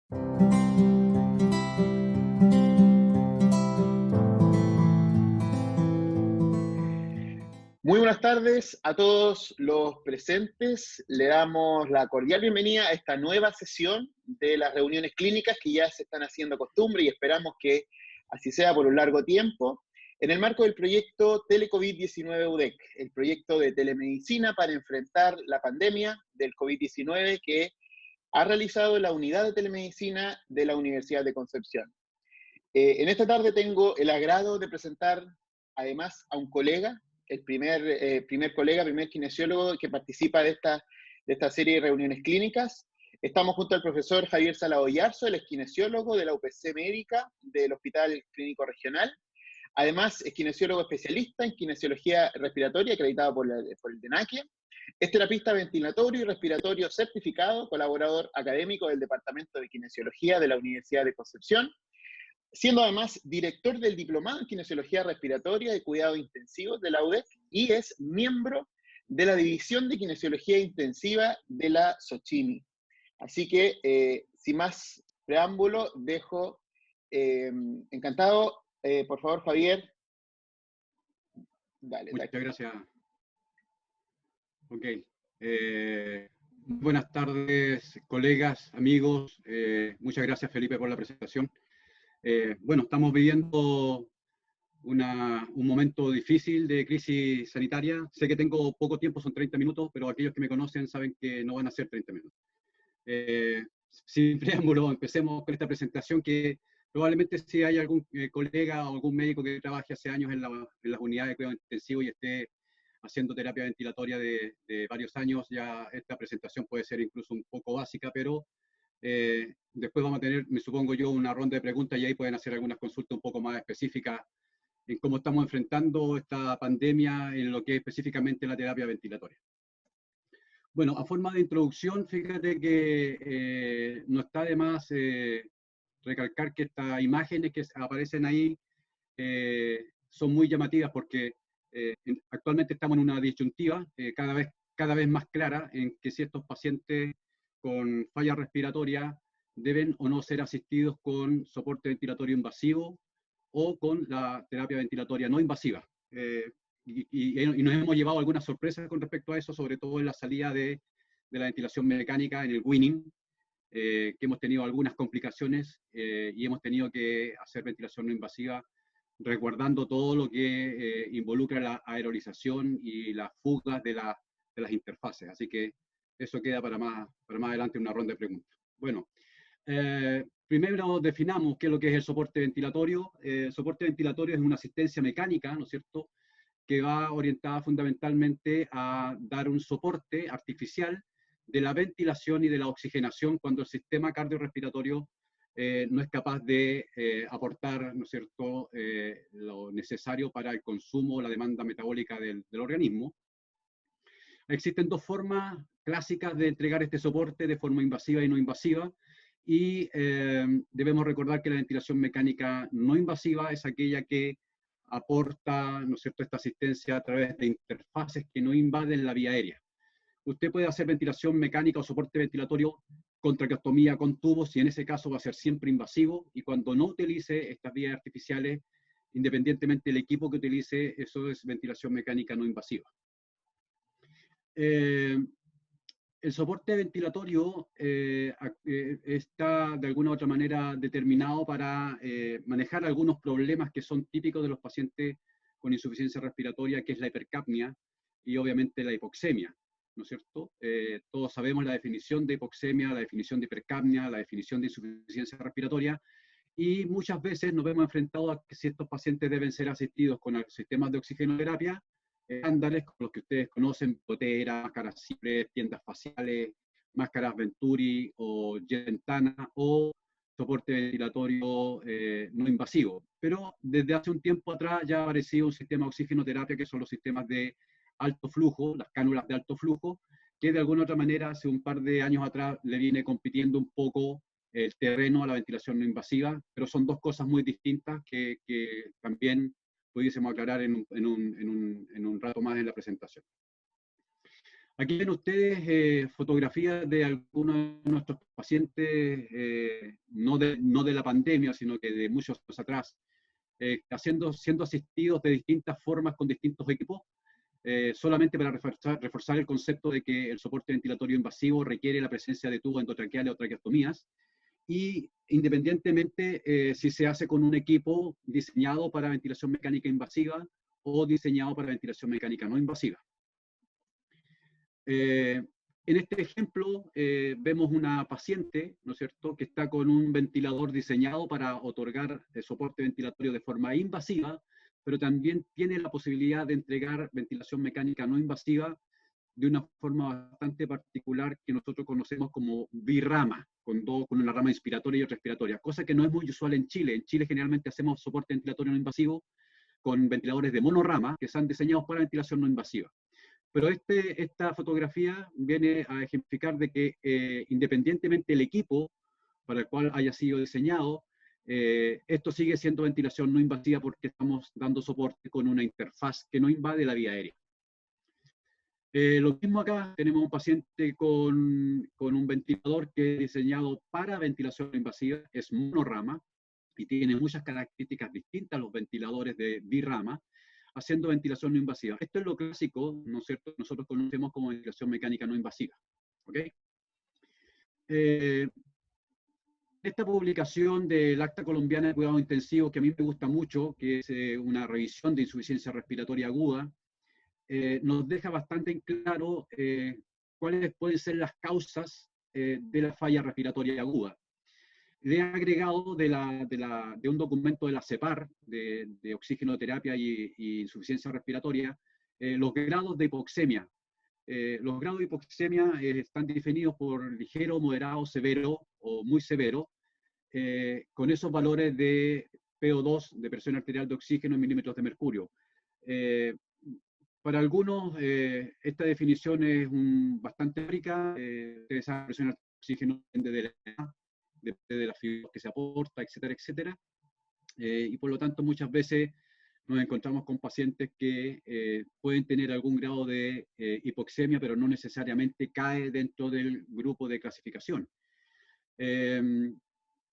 Muy buenas tardes a todos los presentes. Le damos la cordial bienvenida a esta nueva sesión de las reuniones clínicas que ya se están haciendo costumbre y esperamos que así sea por un largo tiempo, en el marco del proyecto Telecovid-19 UDEC, el proyecto de telemedicina para enfrentar la pandemia del COVID-19 que ha realizado la unidad de telemedicina de la Universidad de Concepción. En esta tarde tengo el agrado de presentar además a un colega, el primer kinesiólogo que participa de esta serie de reuniones clínicas. Estamos junto al profesor Javier Salado Yarzo, él es kinesiólogo de la UPC Médica del Hospital Clínico Regional. Además, es kinesiólogo especialista en kinesiología respiratoria, acreditado por el DENAQUE. Es terapista ventilatorio y respiratorio certificado, colaborador académico del Departamento de Kinesiología de la Universidad de Concepción, siendo además director del Diplomado en Kinesiología Respiratoria y Cuidados Intensivos de la UDEC y es miembro de la División de Kinesiología Intensiva de la SOCHIMI. Así que, sin más preámbulo, dejo encantado. Por favor, Javier. Dale. Muchas gracias. Ok. Buenas tardes, colegas, amigos. Muchas gracias, Felipe, por la presentación. Bueno, estamos viviendo un momento difícil de crisis sanitaria. Sé que tengo poco tiempo, son 30 minutos, pero aquellos que me conocen saben que no van a ser 30 minutos. Sin preámbulo, empecemos con esta presentación que probablemente si hay algún colega o algún médico que trabaje hace años en las unidades de cuidado intensivo y esté haciendo terapia ventilatoria de varios años, ya esta presentación puede ser incluso un poco básica, pero después vamos a tener, me supongo yo, una ronda de preguntas y ahí pueden hacer algunas consultas un poco más específicas en cómo estamos enfrentando esta pandemia en lo que es específicamente la terapia ventilatoria. Bueno, a forma de introducción, fíjate que no está de más recalcar que estas imágenes que aparecen ahí son muy llamativas porque actualmente estamos en una disyuntiva cada vez más clara en que si estos pacientes con falla respiratoria deben o no ser asistidos con soporte ventilatorio invasivo o con la terapia ventilatoria no invasiva. Y nos hemos llevado algunas sorpresas con respecto a eso, sobre todo en la salida de la ventilación mecánica en el Winning, que hemos tenido algunas complicaciones y hemos tenido que hacer ventilación no invasiva, resguardando todo lo que involucra la aerolización y las fugas de las interfaces. Así que eso queda para más adelante una ronda de preguntas. Bueno, primero definamos qué es lo que es el soporte ventilatorio. El soporte ventilatorio es una asistencia mecánica, ¿no es cierto?, que va orientada fundamentalmente a dar un soporte artificial de la ventilación y de la oxigenación cuando el sistema cardiorrespiratorio no es capaz de aportar, ¿no es cierto?, lo necesario para el consumo o la demanda metabólica del organismo. Existen dos formas clásicas de entregar este soporte, de forma invasiva y no invasiva, y debemos recordar que la ventilación mecánica no invasiva es aquella que aporta, ¿no es cierto?, esta asistencia a través de interfaces que no invaden la vía aérea. Usted puede hacer ventilación mecánica o soporte ventilatorio con traqueostomía con tubos y en ese caso va a ser siempre invasivo, y cuando no utilice estas vías artificiales, independientemente del equipo que utilice, eso es ventilación mecánica no invasiva. El soporte ventilatorio está de alguna u otra manera determinado para manejar algunos problemas que son típicos de los pacientes con insuficiencia respiratoria, que es la hipercapnia y obviamente la hipoxemia, ¿no es cierto? Todos sabemos la definición de hipoxemia, la definición de hipercapnia, la definición de insuficiencia respiratoria, y muchas veces nos vemos enfrentados a que si estos pacientes deben ser asistidos con sistemas de oxigenoterapia estándares, como los que ustedes conocen, goteras, máscaras simples, tiendas faciales, máscaras Venturi o Gentana, o soporte ventilatorio no invasivo. Pero desde hace un tiempo atrás ya ha aparecido un sistema de oxigenoterapia, que son los sistemas de alto flujo, las cánulas de alto flujo, que de alguna otra manera hace un par de años atrás le viene compitiendo un poco el terreno a la ventilación no invasiva, pero son dos cosas muy distintas que también pudiésemos aclarar en un rato más en la presentación. Aquí ven ustedes fotografías de algunos de nuestros pacientes, no de la pandemia, sino que de muchos años atrás, siendo asistidos de distintas formas con distintos equipos, solamente para reforzar el concepto de que el soporte ventilatorio invasivo requiere la presencia de tubos endotraqueales o traqueostomías, y independientemente si se hace con un equipo diseñado para ventilación mecánica invasiva o diseñado para ventilación mecánica no invasiva. En este ejemplo vemos una paciente, ¿no es cierto?, que está con un ventilador diseñado para otorgar soporte ventilatorio de forma invasiva, pero también tiene la posibilidad de entregar ventilación mecánica no invasiva de una forma bastante particular que nosotros conocemos como birrama, con una rama inspiratoria y otra respiratoria, cosa que no es muy usual en Chile. En Chile generalmente hacemos soporte ventilatorio no invasivo con ventiladores de monorama que están diseñados para ventilación no invasiva. Pero esta fotografía viene a ejemplificar de que independientemente del equipo para el cual haya sido diseñado, esto sigue siendo ventilación no invasiva porque estamos dando soporte con una interfaz que no invade la vía aérea. Lo mismo acá, tenemos un paciente con un ventilador que es diseñado para ventilación invasiva, es monorama y tiene muchas características distintas a los ventiladores de birrama, haciendo ventilación no invasiva. Esto es lo clásico, ¿no es cierto?, nosotros conocemos como ventilación mecánica no invasiva. ¿Ok? Esta publicación del Acta Colombiana de Cuidado Intensivo, que a mí me gusta mucho, que es una revisión de insuficiencia respiratoria aguda, nos deja bastante en claro cuáles pueden ser las causas de la falla respiratoria aguda. Le he agregado de un documento de la CEPAR, de oxigenoterapia y insuficiencia respiratoria, los grados de hipoxemia. Los grados de hipoxemia están definidos por ligero, moderado, severo o muy severo, con esos valores de PO2, de presión arterial de oxígeno en milímetros de mercurio. Para algunos, esta definición es bastante teórica. Esa presión arterial de oxígeno depende de la edad, depende de la fibra que se aporta, etcétera, etcétera. Y por lo tanto, muchas veces nos encontramos con pacientes que pueden tener algún grado de hipoxemia, pero no necesariamente cae dentro del grupo de clasificación.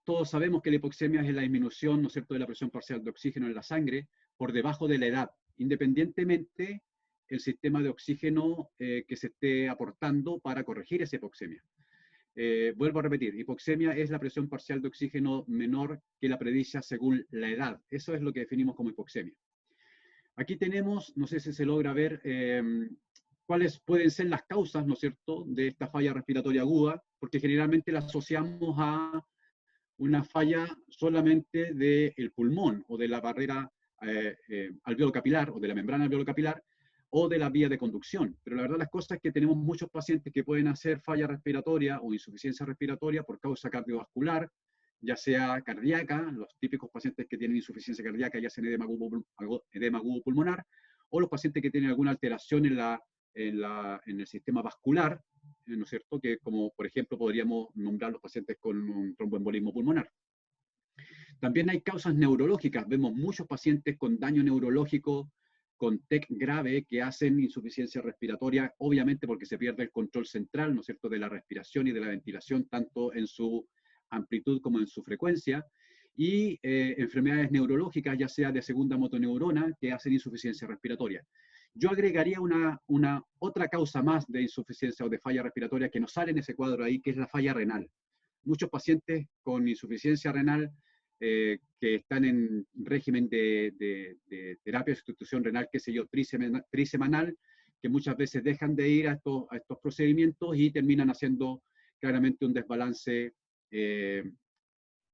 Todos sabemos que la hipoxemia es la disminución, ¿no es cierto?, de la presión parcial de oxígeno en la sangre por debajo de la edad, independientemente el sistema de oxígeno que se esté aportando para corregir esa hipoxemia. Vuelvo a repetir, hipoxemia es la presión parcial de oxígeno menor que la predicha según la edad. Eso es lo que definimos como hipoxemia. Aquí tenemos, no sé si se logra ver, cuáles pueden ser las causas, ¿no es cierto?, de esta falla respiratoria aguda, porque generalmente la asociamos a una falla solamente del pulmón o de la barrera alveolo-capilar o de la membrana alveolo-capilar o de la vía de conducción. Pero la verdad las cosas es que tenemos muchos pacientes que pueden hacer falla respiratoria o insuficiencia respiratoria por causa cardiovascular, ya sea cardíaca, los típicos pacientes que tienen insuficiencia cardíaca ya sea edema agudo pulmonar, o los pacientes que tienen alguna alteración en el sistema vascular, ¿no es cierto?, que como por ejemplo podríamos nombrar los pacientes con un tromboembolismo pulmonar. También hay causas neurológicas, vemos muchos pacientes con daño neurológico, con TEC grave, que hacen insuficiencia respiratoria, obviamente porque se pierde el control central, ¿no es cierto?, de la respiración y de la ventilación, tanto en su amplitud como en su frecuencia, y enfermedades neurológicas, ya sea de segunda motoneurona, que hacen insuficiencia respiratoria. Yo agregaría otra causa más de insuficiencia o de falla respiratoria que no sale en ese cuadro ahí, que es la falla renal. Muchos pacientes con insuficiencia renal que están en régimen de terapia de sustitución renal, qué sé yo, trisemanal, que muchas veces dejan de ir a estos procedimientos y terminan haciendo claramente un desbalance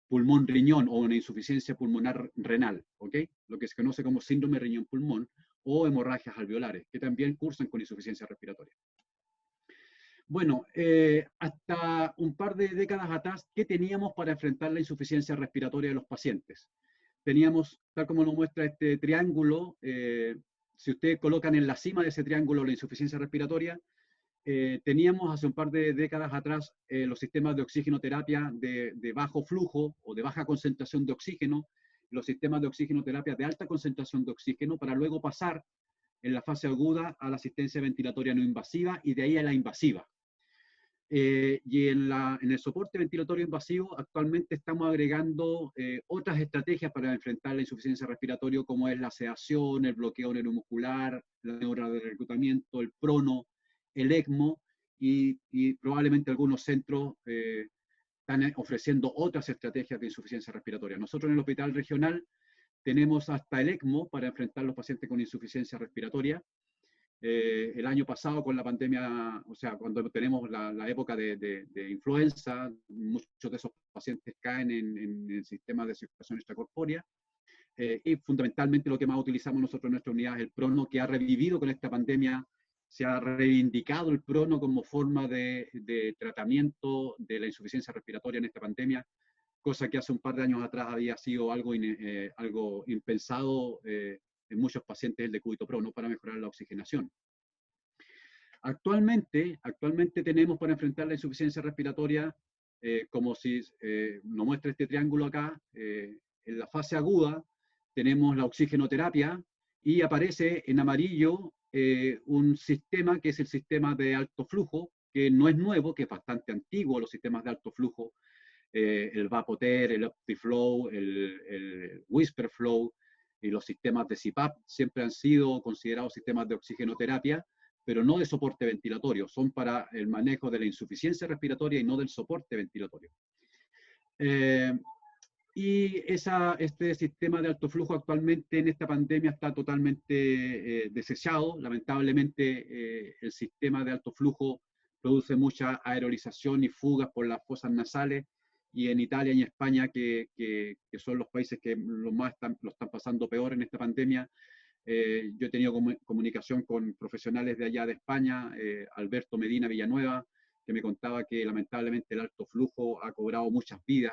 pulmón-riñón o una insuficiencia pulmonar renal, ¿ok? Lo que se conoce como síndrome riñón-pulmón o hemorragias alveolares, que también cursan con insuficiencia respiratoria. Bueno, hasta un par de décadas atrás, ¿qué teníamos para enfrentar la insuficiencia respiratoria de los pacientes? Teníamos, tal como lo muestra este triángulo, si ustedes colocan en la cima de ese triángulo la insuficiencia respiratoria, teníamos hace un par de décadas atrás los sistemas de oxigenoterapia de bajo flujo o de baja concentración de oxígeno, los sistemas de oxigenoterapia de alta concentración de oxígeno, para luego pasar en la fase aguda a la asistencia ventilatoria no invasiva y de ahí a la invasiva. Y en el soporte ventilatorio invasivo actualmente estamos agregando otras estrategias para enfrentar la insuficiencia respiratoria, como es la sedación, el bloqueo neuromuscular, la neura de reclutamiento, el prono, el ECMO, y probablemente algunos centros están ofreciendo otras estrategias de insuficiencia respiratoria. Nosotros en el hospital regional tenemos hasta el ECMO para enfrentar a los pacientes con insuficiencia respiratoria. El año pasado con la pandemia, o sea, cuando tenemos la época de influenza, muchos de esos pacientes caen en el sistema de circulación extracorpórea, y fundamentalmente lo que más utilizamos nosotros en nuestra unidad es el prono, que ha revivido con esta pandemia. Se ha reivindicado el prono como forma de tratamiento de la insuficiencia respiratoria en esta pandemia, cosa que hace un par de años atrás había sido algo impensado en muchos pacientes el decúbito prono para mejorar la oxigenación. Actualmente tenemos para enfrentar la insuficiencia respiratoria, como si nos muestra este triángulo acá, en la fase aguda tenemos la oxigenoterapia y aparece en amarillo un sistema que es el sistema de alto flujo, que no es nuevo, que es bastante antiguo, los sistemas de alto flujo, el Vapoter, el OptiFlow, el WhisperFlow y los sistemas de CPAP siempre han sido considerados sistemas de oxigenoterapia, pero no de soporte ventilatorio, son para el manejo de la insuficiencia respiratoria y no del soporte ventilatorio. Y este sistema de alto flujo actualmente en esta pandemia está totalmente desechado. Lamentablemente el sistema de alto flujo produce mucha aerolización y fugas por las fosas nasales, y en Italia y España, que son los países que lo están pasando peor en esta pandemia, yo he tenido comunicación con profesionales de allá de España, Alberto Medina Villanueva, que me contaba que lamentablemente el alto flujo ha cobrado muchas vidas,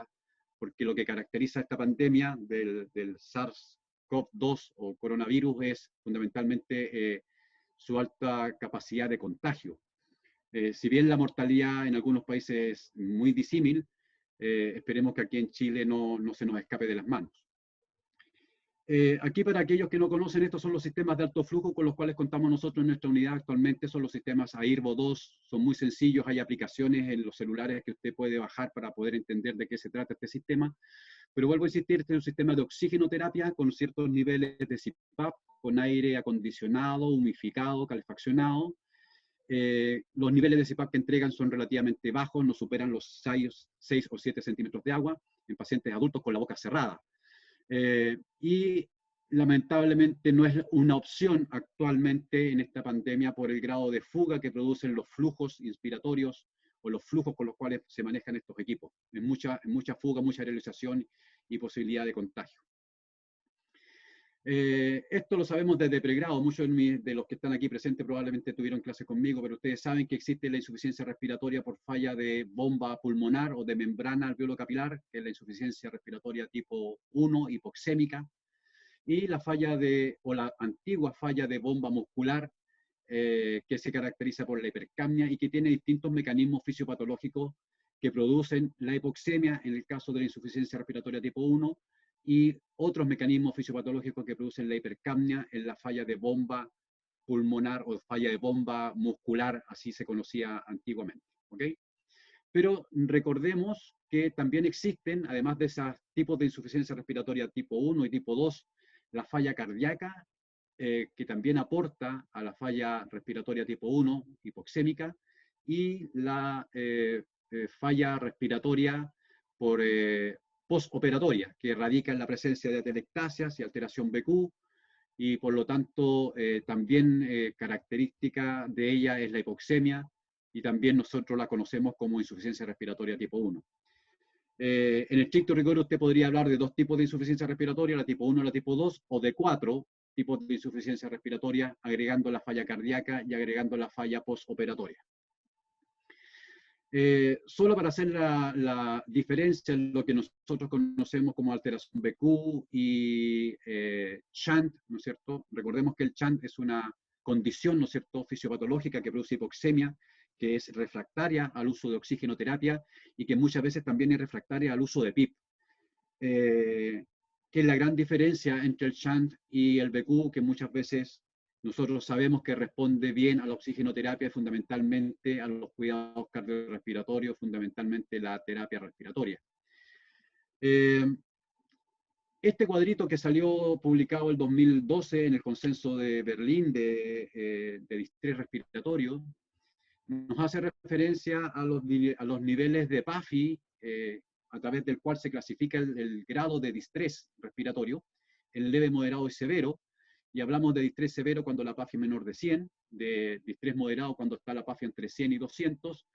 porque lo que caracteriza esta pandemia del SARS-CoV-2 o coronavirus es fundamentalmente su alta capacidad de contagio. Si bien la mortalidad en algunos países es muy disímil, esperemos que aquí en Chile no se nos escape de las manos. Aquí, para aquellos que no conocen, estos son los sistemas de alto flujo con los cuales contamos nosotros en nuestra unidad actualmente. Son los sistemas AIRBO 2, son muy sencillos, hay aplicaciones en los celulares que usted puede bajar para poder entender de qué se trata este sistema. Pero vuelvo a insistir, este es un sistema de oxigenoterapia con ciertos niveles de CPAP, con aire acondicionado, humificado, calefaccionado. Los niveles de CPAP que entregan son relativamente bajos, no superan los 6 o 7 centímetros de agua en pacientes adultos con la boca cerrada. Y lamentablemente no es una opción actualmente en esta pandemia por el grado de fuga que producen los flujos inspiratorios o los flujos con los cuales se manejan estos equipos. En mucha fuga, mucha realización y posibilidad de contagio. Esto lo sabemos desde pregrado. Muchos de los que están aquí presentes probablemente tuvieron clases conmigo, pero ustedes saben que existe la insuficiencia respiratoria por falla de bomba pulmonar o de membrana alveolo-capilar, que es la insuficiencia respiratoria tipo 1, hipoxémica, y la antigua falla de bomba muscular, que se caracteriza por la hipercapnia y que tiene distintos mecanismos fisiopatológicos que producen la hipoxemia en el caso de la insuficiencia respiratoria tipo 1, y otros mecanismos fisiopatológicos que producen la hipercapnia en la falla de bomba pulmonar o falla de bomba muscular, así se conocía antiguamente. ¿Okay? Pero recordemos que también existen, además de esos tipos de insuficiencia respiratoria tipo 1 y tipo 2, la falla cardíaca, que también aporta a la falla respiratoria tipo 1, hipoxémica, y la falla respiratoria por postoperatoria, que radica en la presencia de atelectasias y alteración BQ, y por lo tanto también característica de ella es la hipoxemia, y también nosotros la conocemos como insuficiencia respiratoria tipo 1. En estricto rigor usted podría hablar de dos tipos de insuficiencia respiratoria, la tipo 1 y la tipo 2, o de 4 tipos de insuficiencia respiratoria, agregando la falla cardíaca y agregando la falla postoperatoria. Solo para hacer la diferencia en lo que nosotros conocemos como alteración BQ y shunt, ¿no es cierto? Recordemos que el shunt es una condición, ¿no es cierto?, fisiopatológica que produce hipoxemia, que es refractaria al uso de oxigenoterapia y que muchas veces también es refractaria al uso de PIP. Que es la gran diferencia entre el shunt y el BQ, que muchas veces nosotros sabemos que responde bien a la oxigenoterapia, fundamentalmente a los cuidados cardiorrespiratorios, fundamentalmente la terapia respiratoria. Este cuadrito que salió publicado el 2012 en el Consenso de Berlín de distrés respiratorio, nos hace referencia a los niveles de PAFI, a través del cual se clasifica el grado de distrés respiratorio, el leve, moderado y severo, y hablamos de distrés severo cuando la PAFI es menor de 100, de distrés moderado cuando está la PAFI entre 100 y 200,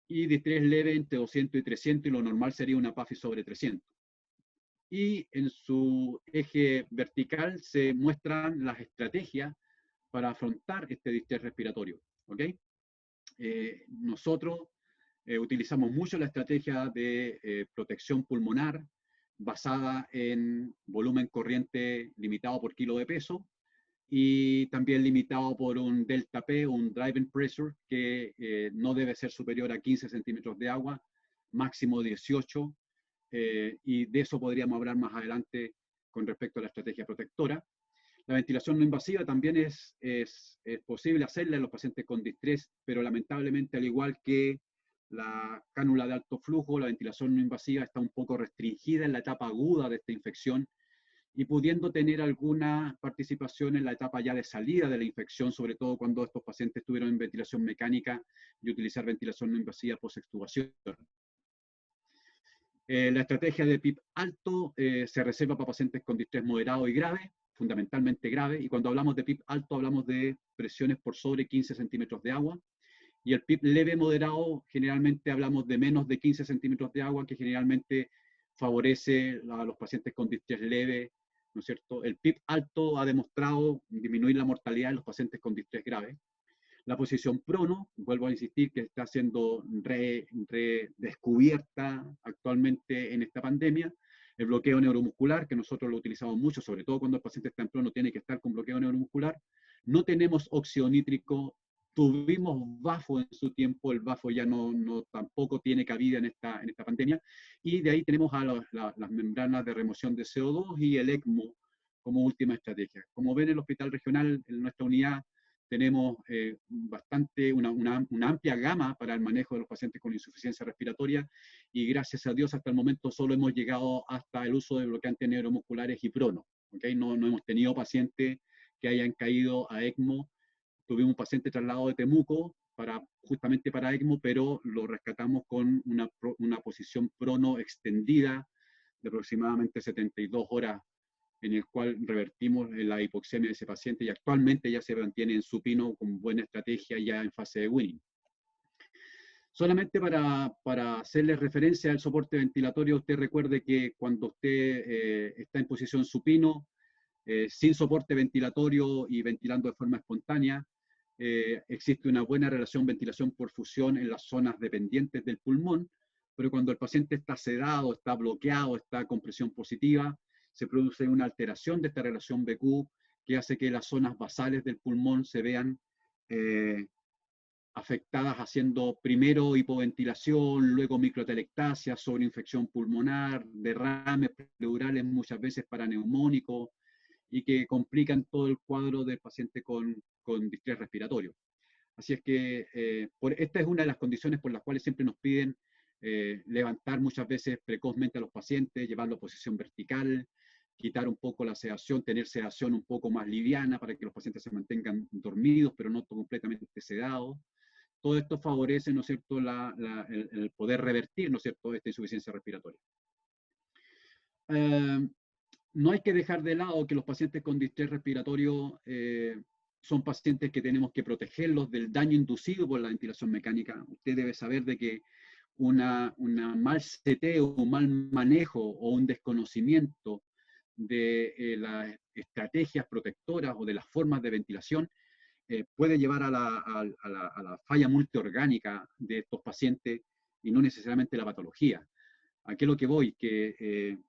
y distrés leve entre 200 y 300, y lo normal sería una PAFI sobre 300. Y en su eje vertical se muestran las estrategias para afrontar este distrés respiratorio. ¿Okay? Nosotros utilizamos mucho la estrategia de protección pulmonar basada en volumen corriente limitado por kilo de peso y también limitado por un delta P, un driving pressure, que no debe ser superior a 15 centímetros de agua, máximo 18, y de eso podríamos hablar más adelante con respecto a la estrategia protectora. La ventilación no invasiva también es posible hacerla en los pacientes con distrés, pero lamentablemente, al igual que la cánula de alto flujo, la ventilación no invasiva está un poco restringida en la etapa aguda de esta infección y pudiendo tener alguna participación en la etapa ya de salida de la infección, sobre todo cuando estos pacientes estuvieron en ventilación mecánica y utilizar ventilación no invasiva post-extubación. La estrategia de PIP alto se reserva para pacientes con distrés moderado y grave, fundamentalmente grave, y cuando hablamos de PIP alto hablamos de presiones por sobre 15 centímetros de agua, y el PIP leve moderado generalmente hablamos de menos de 15 centímetros de agua, que generalmente favorece a los pacientes con distrés leve, ¿no es cierto? El PIP alto ha demostrado disminuir la mortalidad en los pacientes con distrés grave. La posición prono, vuelvo a insistir, que está siendo redescubierta actualmente en esta pandemia. El bloqueo neuromuscular, que nosotros lo utilizamos mucho, sobre todo cuando el paciente está en prono, tiene que estar con bloqueo neuromuscular. No tenemos óxido nítrico, tuvimos BAFO en su tiempo, el BAFO ya tampoco tiene cabida en esta pandemia. Y de ahí tenemos a las membranas de remoción de CO2 y el ECMO como última estrategia. Como ven, en el hospital regional, en nuestra unidad, tenemos una amplia gama para el manejo de los pacientes con insuficiencia respiratoria y gracias a Dios hasta el momento solo hemos llegado hasta el uso de bloqueantes neuromusculares y prono. ¿Okay? No hemos tenido pacientes que hayan caído a ECMO. Tuvimos un paciente trasladado de Temuco justamente para ECMO, pero lo rescatamos con una posición prono extendida de aproximadamente 72 horas, en el cual revertimos la hipoxemia de ese paciente y actualmente ya se mantiene en supino con buena estrategia ya en fase de winning. Solamente para hacerle referencia al soporte ventilatorio, usted recuerde que cuando usted está en posición supino, sin soporte ventilatorio y ventilando de forma espontánea, existe una buena relación ventilación-perfusión en las zonas dependientes del pulmón, pero cuando el paciente está sedado, está bloqueado, está con presión positiva, se produce una alteración de esta relación BQ que hace que las zonas basales del pulmón se vean afectadas, haciendo primero hipoventilación, luego microtelectasia, sobreinfección pulmonar, derrames pleurales muchas veces paraneumónicos y que complican todo el cuadro del paciente con distrés respiratorio. Así es que esta es una de las condiciones por las cuales siempre nos piden levantar muchas veces precozmente a los pacientes, llevarlo a posición vertical, quitar un poco la sedación, tener sedación un poco más liviana para que los pacientes se mantengan dormidos, pero no completamente sedados. Todo esto favorece, ¿no es cierto?, el poder revertir, ¿no es cierto?, esta insuficiencia respiratoria. No hay que dejar de lado que los pacientes con distrés respiratorio son pacientes que tenemos que protegerlos del daño inducido por la ventilación mecánica. Usted debe saber de que una mal seteo, un mal manejo o un desconocimiento de las estrategias protectoras o de las formas de ventilación puede llevar a la falla multiorgánica de estos pacientes y no necesariamente la patología. ¿A qué es lo que voy? Que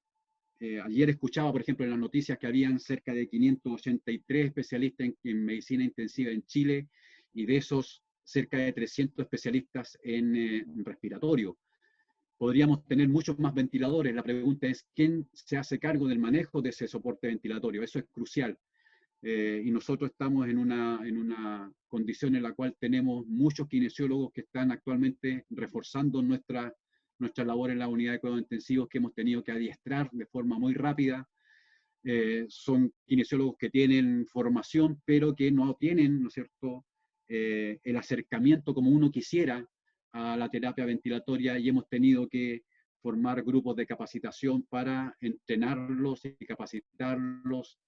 ayer escuchaba, por ejemplo, en las noticias que habían cerca de 583 especialistas en medicina intensiva en Chile y de esos cerca de 300 especialistas en respiratorio. Podríamos tener muchos más ventiladores. La pregunta es, ¿quién se hace cargo del manejo de ese soporte ventilatorio? Eso es crucial. y nosotros estamos en una condición en la cual tenemos muchos kinesiólogos que están actualmente reforzando nuestra labor en la unidad de cuidados intensivos, que hemos tenido que adiestrar de forma muy rápida. Son kinesiólogos que tienen formación, pero que no tienen, ¿no es cierto?, el acercamiento como uno quisiera a la terapia ventilatoria, y hemos tenido que formar grupos de capacitación para entrenarlos y capacitarlos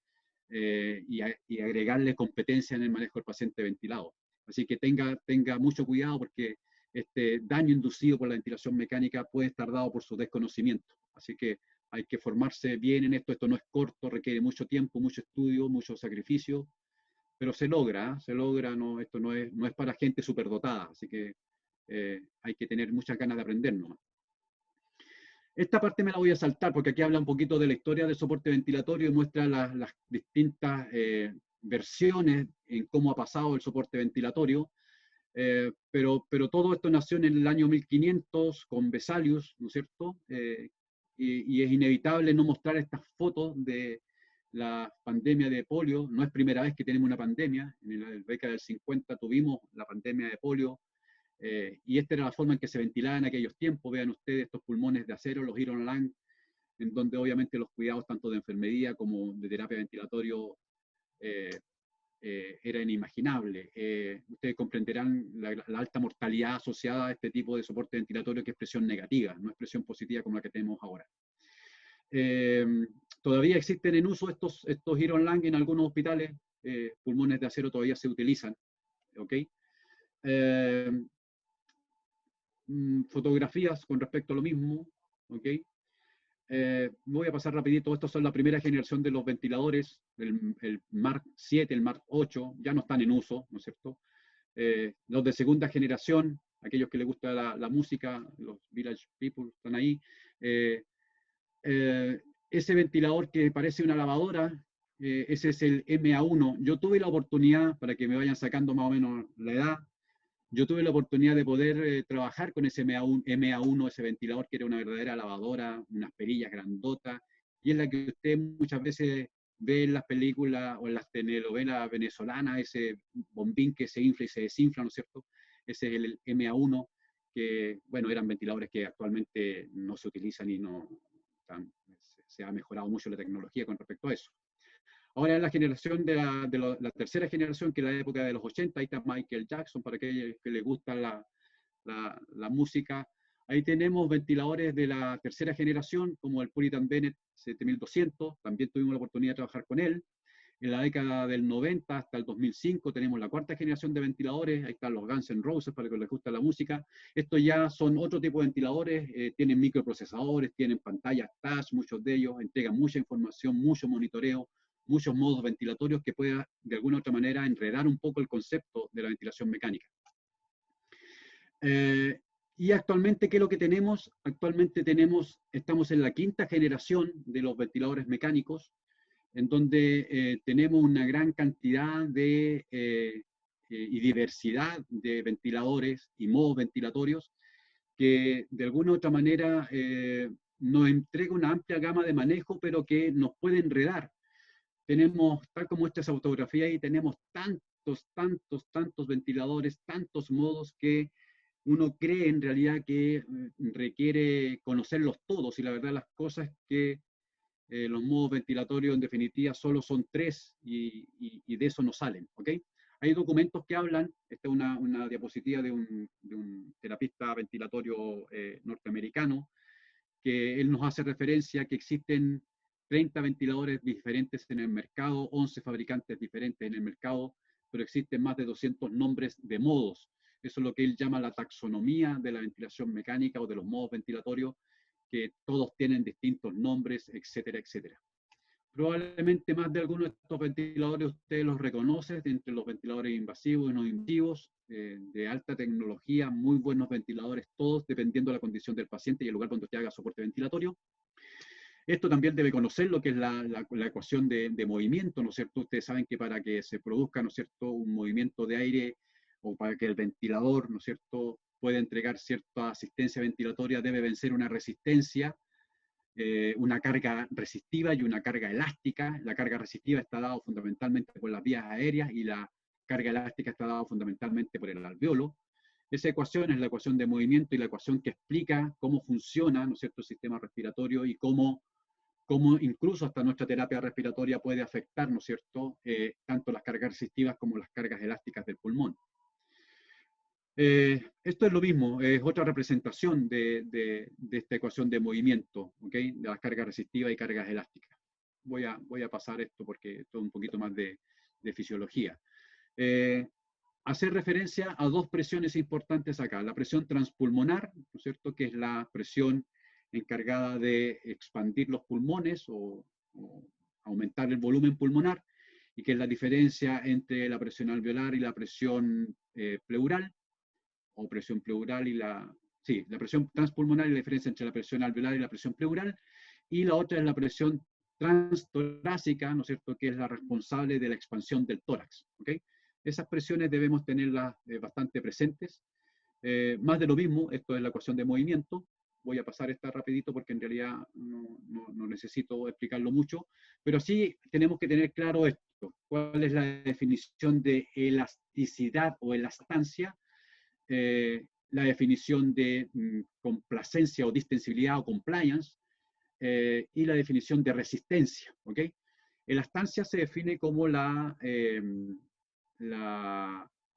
y agregarle competencia en el manejo del paciente ventilado. Así que tenga mucho cuidado, porque este daño inducido por la ventilación mecánica puede estar dado por su desconocimiento. Así que hay que formarse bien en esto. Esto no es corto, requiere mucho tiempo, mucho estudio, mucho sacrificio, pero se logra, no, esto no es para gente superdotada, así que hay que tener muchas ganas de aprender, ¿no? Esta parte me la voy a saltar porque aquí habla un poquito de la historia del soporte ventilatorio y muestra las distintas versiones en cómo ha pasado el soporte ventilatorio. Pero todo esto nació en el año 1500 con Vesalius, ¿no es cierto? Y es inevitable no mostrar estas fotos de la pandemia de polio. No es primera vez que tenemos una pandemia. En la década del 50 tuvimos la pandemia de polio. Y esta era la forma en que se ventilaba en aquellos tiempos. Vean ustedes estos pulmones de acero, los Iron Lang, en donde obviamente los cuidados tanto de enfermería como de terapia ventilatorio era inimaginable. Ustedes comprenderán la alta mortalidad asociada a este tipo de soporte ventilatorio, que es presión negativa, no es presión positiva como la que tenemos ahora. Todavía existen en uso estos Iron Lang en algunos hospitales. Pulmones de acero todavía se utilizan. ¿Ok? Fotografías con respecto a lo mismo. ¿Ok? Voy a pasar rapidito. Estos son la primera generación de los ventiladores, el Mark 7, el Mark 8, ya no están en uso, ¿no es cierto? Los de segunda generación, aquellos que les gusta la música, los Village People están ahí. Ese ventilador que parece una lavadora, ese es el MA1. Yo tuve la oportunidad, para que me vayan sacando más o menos la edad, yo tuve la oportunidad de poder trabajar con ese MA1, ese ventilador que era una verdadera lavadora, unas perillas grandotas, y es la que usted muchas veces ve en las películas o en las telenovelas venezolanas, ese bombín que se infla y se desinfla, ¿no es cierto? Ese es el MA1, que, bueno, eran ventiladores que actualmente no se utilizan y no se ha mejorado mucho la tecnología con respecto a eso. Ahora en la generación la tercera generación, que es la época de los 80, ahí está Michael Jackson, para aquellos que les gusta la música. Ahí tenemos ventiladores de la tercera generación, como el Puritan Bennett 7200, también tuvimos la oportunidad de trabajar con él. En la década del 90 hasta el 2005 tenemos la cuarta generación de ventiladores, ahí están los Guns N' Roses, para que les gusta la música. Estos ya son otro tipo de ventiladores, tienen microprocesadores, tienen pantallas touch, muchos de ellos, entregan mucha información, mucho monitoreo, muchos modos ventilatorios que pueda de alguna u otra manera enredar un poco el concepto de la ventilación mecánica. Y actualmente, ¿qué es lo que tenemos? Actualmente estamos en la quinta generación de los ventiladores mecánicos, en donde tenemos una gran cantidad y diversidad de ventiladores y modos ventilatorios que de alguna u otra manera nos entrega una amplia gama de manejo, pero que nos puede enredar. Tenemos, tal como esta fotografía ahí, tenemos tantos ventiladores, tantos modos, que uno cree en realidad que requiere conocerlos todos, y la verdad las cosas es que los modos ventilatorios en definitiva solo son 3 y de eso no salen, ¿ok? Hay documentos que hablan, esta es una diapositiva de un terapista ventilatorio norteamericano, que él nos hace referencia a que existen 30 ventiladores diferentes en el mercado, 11 fabricantes diferentes en el mercado, pero existen más de 200 nombres de modos. Eso es lo que él llama la taxonomía de la ventilación mecánica o de los modos ventilatorios, que todos tienen distintos nombres, etcétera, etcétera. Probablemente más de algunos de estos ventiladores ustedes los reconocen entre los ventiladores invasivos y no invasivos, de alta tecnología, muy buenos ventiladores, todos dependiendo de la condición del paciente y el lugar donde usted haga soporte ventilatorio. Esto también debe conocer lo que es la ecuación de movimiento, ¿no es cierto? Ustedes saben que para que se produzca, ¿no es cierto?, un movimiento de aire, o para que el ventilador, ¿no es cierto?, pueda entregar cierta asistencia ventilatoria, debe vencer una resistencia. una carga resistiva y una carga elástica. La carga resistiva está dada fundamentalmente por las vías aéreas y la carga elástica está dada fundamentalmente por el alveolo. Esa ecuación es la ecuación de movimiento y la ecuación que explica cómo funciona, ¿no es cierto?, el sistema respiratorio y cómo incluso hasta nuestra terapia respiratoria puede afectar, ¿no es cierto?, tanto las cargas resistivas como las cargas elásticas del pulmón. Esto es lo mismo, es otra representación de esta ecuación de movimiento, ¿okay?, de las cargas resistivas y cargas elásticas. Voy a pasar esto porque esto es un poquito más de fisiología. Hacer referencia a dos presiones importantes acá. La presión transpulmonar, ¿no es cierto?, que es la presión encargada de expandir los pulmones o aumentar el volumen pulmonar, y que es la diferencia entre la presión alveolar y la presión pleural, o presión pleural y la presión transpulmonar y la diferencia entre la presión alveolar y la presión pleural, y la otra es la presión transtorácica, ¿no es cierto?, que es la responsable de la expansión del tórax, ¿ok? Esas presiones debemos tenerlas bastante presentes. Más de lo mismo, esto es la ecuación de movimiento. Voy a pasar esta rapidito porque en realidad no necesito explicarlo mucho, pero sí tenemos que tener claro esto. ¿Cuál es la definición de elasticidad o elastancia? La definición de complacencia o distensibilidad o compliance, y la definición de resistencia, ¿ok? Elastancia se define como la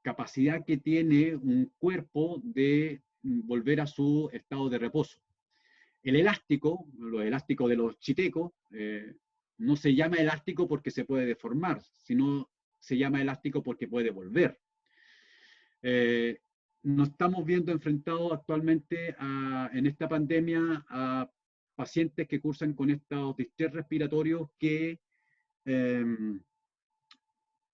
capacidad que tiene un cuerpo de volver a su estado de reposo. El elástico, lo elástico de los chitecos, no se llama elástico porque se puede deformar, sino se llama elástico porque puede volver. Nos estamos viendo enfrentados actualmente en esta pandemia a pacientes que cursan con estos distrés respiratorios que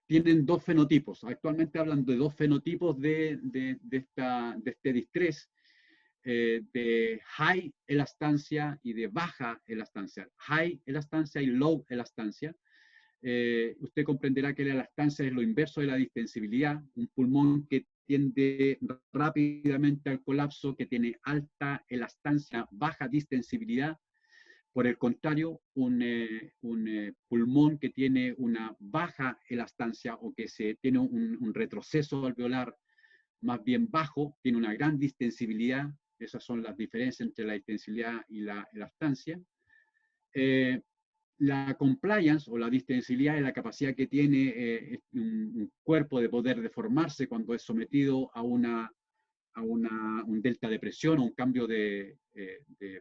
tienen dos fenotipos. Actualmente hablan de dos fenotipos de este distrés, de high elastancia y de baja elastancia. High elastancia y low elastancia. Usted comprenderá que la elastancia es lo inverso de la distensibilidad, un pulmón que tiende rápidamente al colapso, que tiene alta elastancia, baja distensibilidad. Por el contrario, un pulmón que tiene una baja elastancia o que tiene un retroceso alveolar más bien bajo, tiene una gran distensibilidad. Esas son las diferencias entre la distensibilidad y la elastancia. La compliance o la distensibilidad es la capacidad que tiene un cuerpo de poder deformarse cuando es sometido a un delta de presión o un cambio de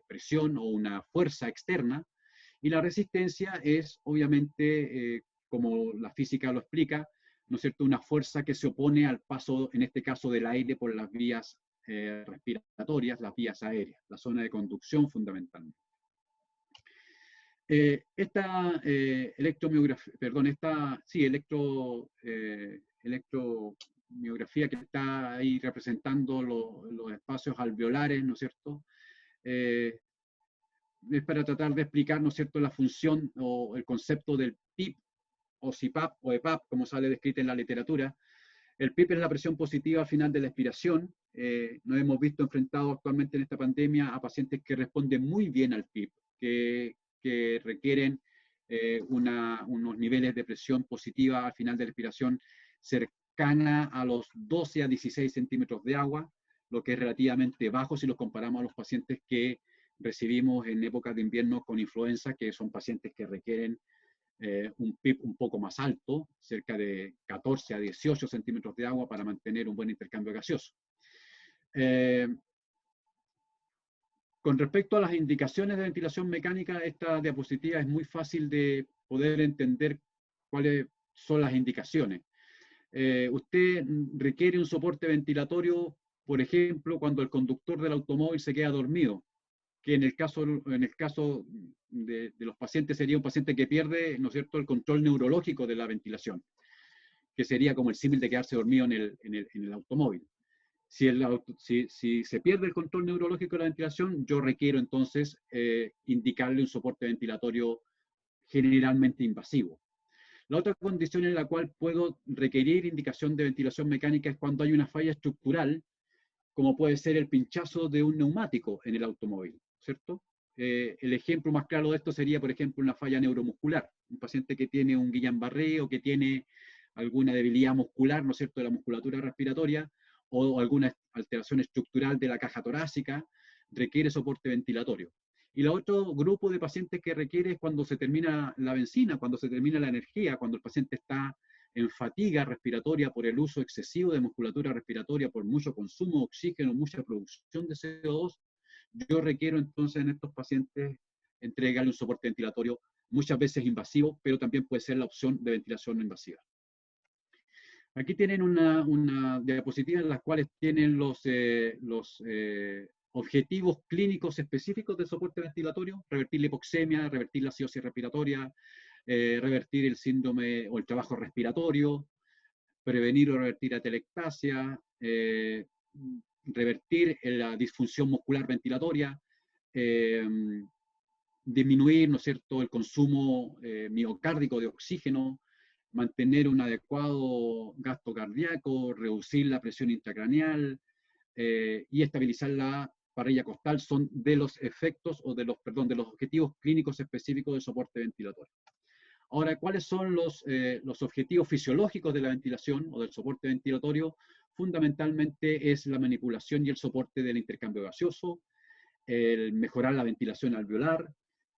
presión o una fuerza externa. Y la resistencia es, obviamente, como la física lo explica, ¿no es cierto?, una fuerza que se opone al paso, en este caso, del aire por las vías respiratorias, las vías aéreas, la zona de conducción fundamentalmente. Esta electromiografía, perdón, electromiografía que está ahí representando los espacios alveolares, ¿no es cierto? Es para tratar de explicar, ¿no es cierto?, la función o el concepto del PIP o CPAP o EPAP, como sale descrito en la literatura. El PIP es la presión positiva al final de la expiración. Nos hemos visto enfrentados actualmente en esta pandemia a pacientes que responden muy bien al PIP, que requieren unos niveles de presión positiva al final de la expiración cercana a los 12 a 16 centímetros de agua, lo que es relativamente bajo si los comparamos a los pacientes que recibimos en épocas de invierno con influenza, que son pacientes que requieren un PIP un poco más alto, cerca de 14 a 18 centímetros de agua para mantener un buen intercambio gaseoso. Con respecto a las indicaciones de ventilación mecánica, esta diapositiva es muy fácil de poder entender cuáles son las indicaciones. Usted requiere un soporte ventilatorio, por ejemplo, cuando el conductor del automóvil se queda dormido, que en el caso de los pacientes sería un paciente que pierde, ¿no es cierto?, el control neurológico de la ventilación, que sería como el símil de quedarse dormido en el automóvil. Si se pierde el control neurológico de la ventilación, yo requiero entonces indicarle un soporte ventilatorio generalmente invasivo. La otra condición en la cual puedo requerir indicación de ventilación mecánica es cuando hay una falla estructural, como puede ser el pinchazo de un neumático en el automóvil, ¿cierto? el ejemplo más claro de esto sería, por ejemplo, una falla neuromuscular. Un paciente que tiene un Guillain-Barré o que tiene alguna debilidad muscular, ¿no es cierto?, de la musculatura respiratoria o alguna alteración estructural de la caja torácica, requiere soporte ventilatorio. Y el otro grupo de pacientes que requiere es cuando se termina la benzina, cuando se termina la energía, cuando el paciente está en fatiga respiratoria por el uso excesivo de musculatura respiratoria, por mucho consumo de oxígeno, mucha producción de CO2, yo requiero entonces en estos pacientes entregarle un soporte ventilatorio muchas veces invasivo, pero también puede ser la opción de ventilación no invasiva. Aquí tienen una diapositiva en la cual tienen los objetivos clínicos específicos del soporte ventilatorio: revertir la hipoxemia, revertir la acidosis respiratoria, revertir el síndrome o el trabajo respiratorio, prevenir o revertir atelectasia, revertir la disfunción muscular ventilatoria, disminuir, ¿no es cierto?, el consumo miocárdico de oxígeno, mantener un adecuado gasto cardíaco, reducir la presión intracraneal y estabilizar la parrilla costal. Son de los efectos o de los objetivos clínicos específicos de soporte ventilatorio. Ahora, ¿cuáles son los objetivos fisiológicos de la ventilación o del soporte ventilatorio? Fundamentalmente es la manipulación y el soporte del intercambio gaseoso, el mejorar la ventilación alveolar,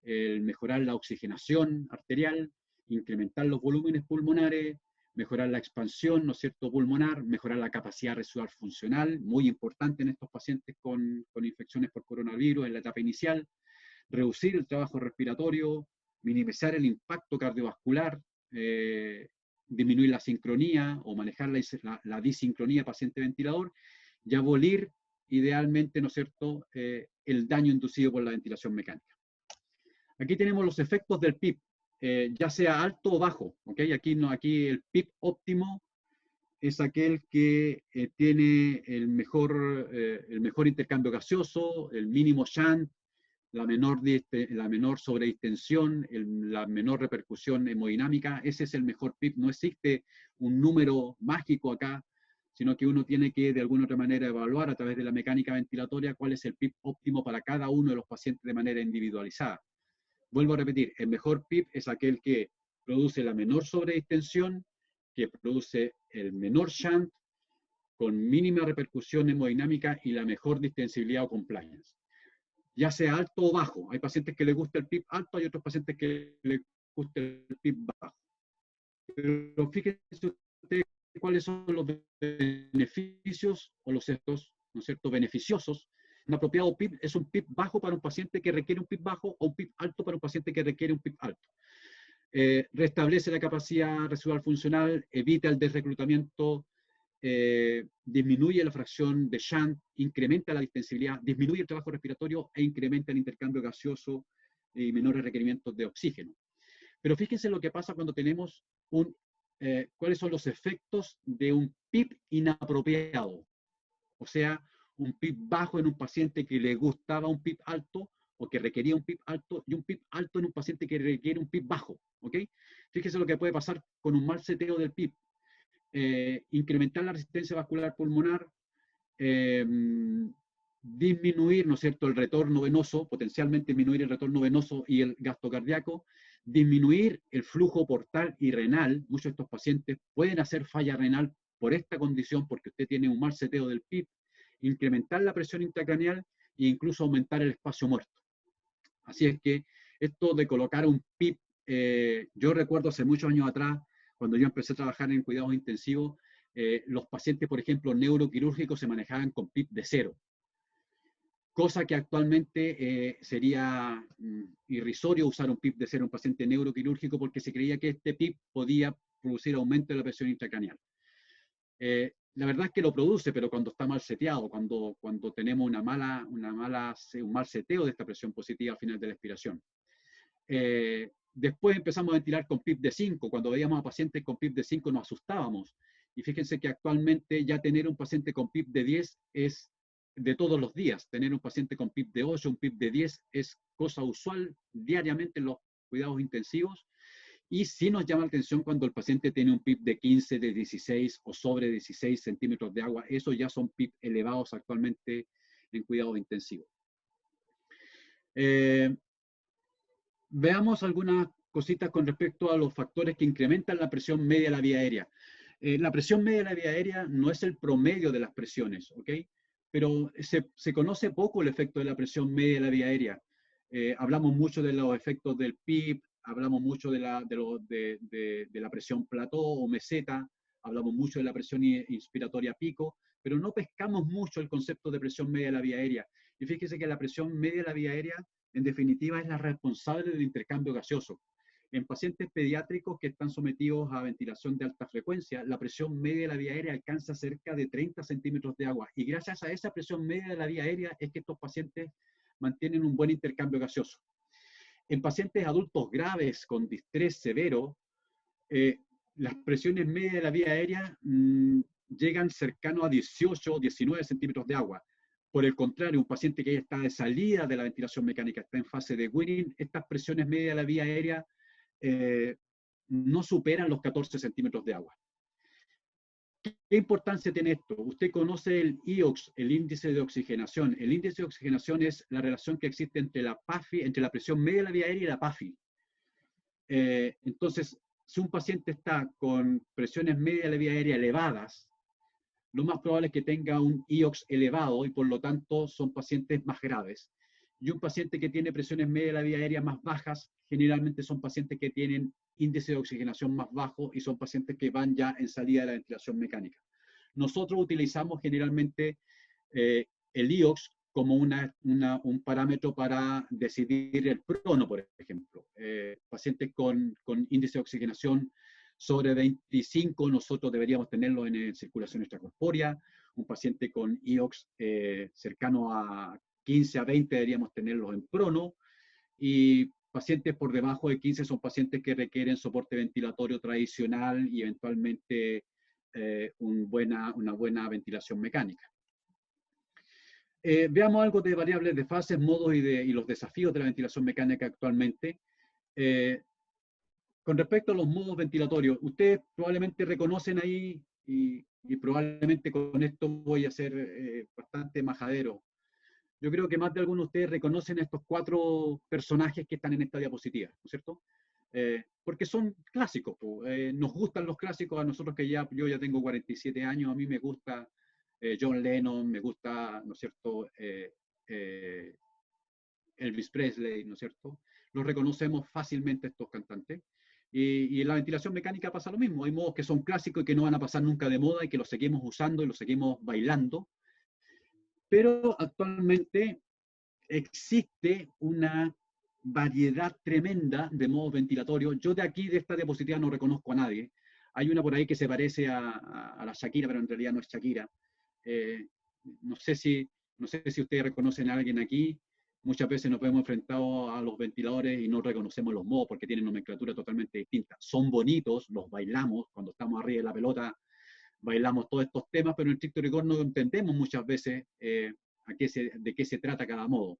el mejorar la oxigenación arterial, incrementar los volúmenes pulmonares, mejorar la expansión, ¿no es cierto?, pulmonar, mejorar la capacidad residual funcional, muy importante en estos pacientes con infecciones por coronavirus en la etapa inicial, reducir el trabajo respiratorio, minimizar el impacto cardiovascular, disminuir la sincronía o manejar la disincronía paciente-ventilador y abolir idealmente, ¿no es cierto?, el daño inducido por la ventilación mecánica. Aquí tenemos los efectos del PIP, ya sea alto o bajo, ¿ok? Aquí el PIP óptimo es aquel que tiene el mejor intercambio gaseoso, el mínimo shunt, la menor sobredistensión, la menor repercusión hemodinámica. Ese es el mejor PIP. No existe un número mágico acá, sino que uno tiene que de alguna otra manera evaluar a través de la mecánica ventilatoria cuál es el PIP óptimo para cada uno de los pacientes de manera individualizada. Vuelvo a repetir, el mejor PIP es aquel que produce la menor sobredistensión, que produce el menor shunt, con mínima repercusión hemodinámica y la mejor distensibilidad o compliance, ya sea alto o bajo. Hay pacientes que les gusta el PIP alto, hay otros pacientes que les gusta el PIP bajo. Pero fíjense ustedes cuáles son los beneficios o los efectos, ¿no es cierto?, beneficiosos. Un apropiado PIP es un PIP bajo para un paciente que requiere un PIP bajo o un PIP alto para un paciente que requiere un PIP alto. Restablece la capacidad residual funcional, evita el desreclutamiento, disminuye la fracción de shunt, incrementa la distensibilidad, disminuye el trabajo respiratorio e incrementa el intercambio gaseoso y menores requerimientos de oxígeno. Pero fíjense lo que pasa cuando tenemos cuáles son los efectos de un PIP inapropiado. O sea, un PIP bajo en un paciente que le gustaba un PIP alto o que requería un PIP alto, y un PIP alto en un paciente que requiere un PIP bajo. ¿Ok? Fíjense lo que puede pasar con un mal seteo del PIP. Incrementar la resistencia vascular pulmonar, disminuir, ¿no es cierto?, el retorno venoso, potencialmente disminuir el retorno venoso y el gasto cardíaco, disminuir el flujo portal y renal. Muchos de estos pacientes pueden hacer falla renal por esta condición, porque usted tiene un mal seteo del PIP, incrementar la presión intracraneal e incluso aumentar el espacio muerto. Así es que esto de colocar un PIP, yo recuerdo hace muchos años atrás, cuando yo empecé a trabajar en cuidados intensivos, los pacientes, por ejemplo, neuroquirúrgicos se manejaban con PIP de 0. Cosa que actualmente sería irrisorio usar un PIP de 0 en un paciente neuroquirúrgico, porque se creía que este PIP podía producir aumento de la presión intracraneal. La verdad es que lo produce, pero cuando está mal seteado, cuando tenemos un mal seteo de esta presión positiva al final de la expiración. Después empezamos a ventilar con PIP de 5. Cuando veíamos a pacientes con PIP de 5 nos asustábamos. Y fíjense que actualmente ya tener un paciente con PIP de 10 es de todos los días. Tener un paciente con PIP de 8, un PIP de 10 es cosa usual diariamente en los cuidados intensivos. Y sí nos llama la atención cuando el paciente tiene un PIP de 15, de 16 o sobre 16 centímetros de agua. Esos ya son PIP elevados actualmente en cuidados intensivos. Eh, Veamos algunas cositas con respecto a los factores que incrementan la presión media de la vía aérea. La presión media de la vía aérea no es el promedio de las presiones, ¿ok? Pero se conoce poco el efecto de la presión media de la vía aérea. Hablamos mucho de los efectos del PIB, hablamos mucho de la presión plató o meseta, hablamos mucho de la presión inspiratoria pico, pero no pescamos mucho el concepto de presión media de la vía aérea. Y fíjese que la presión media de la vía aérea, en definitiva, es la responsable del intercambio gaseoso. En pacientes pediátricos que están sometidos a ventilación de alta frecuencia, la presión media de la vía aérea alcanza cerca de 30 centímetros de agua. Y gracias a esa presión media de la vía aérea es que estos pacientes mantienen un buen intercambio gaseoso. En pacientes adultos graves con distrés severo, las presiones medias de la vía aérea llegan cercano a 18 o 19 centímetros de agua. Por el contrario, un paciente que ya está de salida de la ventilación mecánica, está en fase de weaning, estas presiones medias de la vía aérea no superan los 14 centímetros de agua. ¿Qué importancia tiene esto? Usted conoce el IOX, el índice de oxigenación. El índice de oxigenación es la relación que existe entre la PAFI, entre la presión media de la vía aérea y la PAFI. Entonces, si un paciente está con presiones medias de la vía aérea elevadas, lo más probable es que tenga un IOX elevado y por lo tanto son pacientes más graves. Y un paciente que tiene presiones medias de la vía aérea más bajas, generalmente son pacientes que tienen índice de oxigenación más bajo y son pacientes que van ya en salida de la ventilación mecánica. Nosotros utilizamos generalmente el IOX como un parámetro para decidir el prono, por ejemplo. Pacientes con índice de oxigenación sobre 25, nosotros deberíamos tenerlo en circulación extracorpórea. Un paciente con IOX cercano a 15 a 20 deberíamos tenerlos en prono. Y pacientes por debajo de 15 son pacientes que requieren soporte ventilatorio tradicional y eventualmente una buena ventilación mecánica. Veamos algo de variables de fases, modos y los desafíos de la ventilación mecánica actualmente. Con respecto a los modos ventilatorios, ustedes probablemente reconocen ahí, y probablemente con esto voy a ser bastante majadero. Yo creo que más de algunos de ustedes reconocen a estos 4 personajes que están en esta diapositiva, ¿no es cierto? Porque son clásicos. Nos gustan los clásicos, a nosotros que yo ya tengo 47 años, a mí me gusta John Lennon, me gusta, ¿no es cierto?, Elvis Presley, ¿no es cierto? Los reconocemos fácilmente estos cantantes. Y en la ventilación mecánica pasa lo mismo. Hay modos que son clásicos y que no van a pasar nunca de moda y que los seguimos usando y los seguimos bailando. Pero actualmente existe una variedad tremenda de modos ventilatorios. Yo de aquí, de esta diapositiva, no reconozco a nadie. Hay una por ahí que se parece a la Shakira, pero en realidad no es Shakira. No sé si ustedes reconocen a alguien aquí. Muchas veces nos vemos enfrentados a los ventiladores y no reconocemos los modos porque tienen nomenclatura totalmente distinta. Son bonitos, los bailamos, cuando estamos arriba de la pelota, bailamos todos estos temas, pero en estricto rigor no entendemos muchas veces de qué se trata cada modo.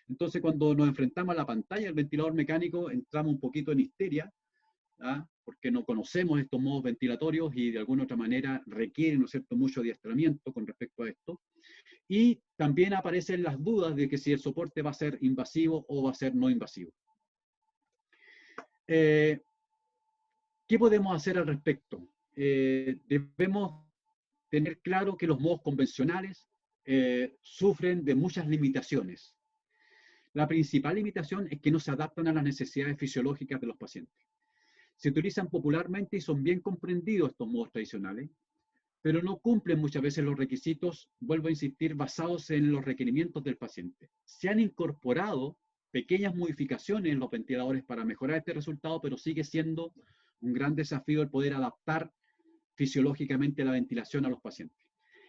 Entonces, cuando nos enfrentamos a la pantalla del ventilador mecánico, entramos un poquito en histeria, ¿ah? Porque no conocemos estos modos ventilatorios y de alguna otra manera requieren, ¿no es cierto?, mucho adiestramiento con respecto a esto. Y también aparecen las dudas de que si el soporte va a ser invasivo o va a ser no invasivo. ¿Qué podemos hacer al respecto? Debemos tener claro que los modos convencionales sufren de muchas limitaciones. La principal limitación es que no se adaptan a las necesidades fisiológicas de los pacientes. Se utilizan popularmente y son bien comprendidos estos modos tradicionales, pero no cumplen muchas veces los requisitos, vuelvo a insistir, basados en los requerimientos del paciente. Se han incorporado pequeñas modificaciones en los ventiladores para mejorar este resultado, pero sigue siendo un gran desafío el poder adaptar fisiológicamente la ventilación a los pacientes.